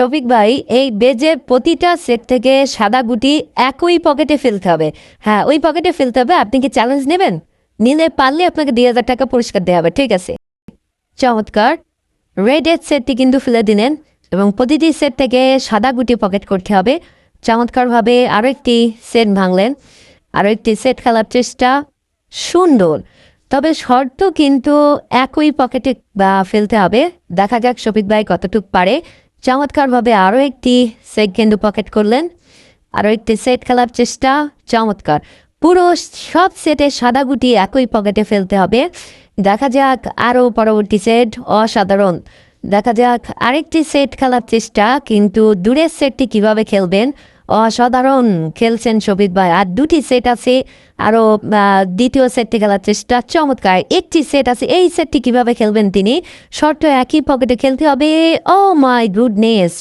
শফিক ভাই, এই বেজের প্রতিটা সেট থেকে সাদা গুটি একই পকেটে ফেলতে হবে। হ্যাঁ, ওই পকেটে ফেলতে হবে। আপনি কি চ্যালেঞ্জ নেবেন? নিলে পারলে আপনাকে 2,000 টাকা পুরস্কার দেওয়া হবে। ঠিক আছে, চমৎকার। রেড এর সেটটি কিন্তু ফেলে দিলেন এবং প্রতিটি সেট থেকে সাদা গুটি পকেট করতে হবে। চমৎকারভাবে আরও একটি সেট ভাঙলেন, আরও একটি সেট খেলার চেষ্টা। সুন্দর, তবে শর্ত কিন্তু একই পকেটে ফেলতে হবে। দেখা যাক শফিক ভাই কতটুক পারে। চমৎকারভাবে আরও একটি সেট কিন্তু পকেট করলেন, আরও একটি সেট খেলার চেষ্টা। চমৎকার, পুরো সব সেটে সাদা গুটি একই পকেটে ফেলতে হবে। দেখা যাক আরও পরবর্তী সেট। অসাধারণ। দেখা যাক আরেকটি সেট খেলার চেষ্টা, কিন্তু দূরের সেটটি কিভাবে খেলবেন। অসাধারণ খেলছেন শফিক ভাই। আর দুটি সেট আছে, আরও দ্বিতীয় সেটটি খেলার চেষ্টা। চমৎকার, একটি সেট আছে, এই সেটটি কিভাবে খেলবেন তিনি। শর্ত একই পকেটে খেলতে হবে। ও মাই গুডনেস,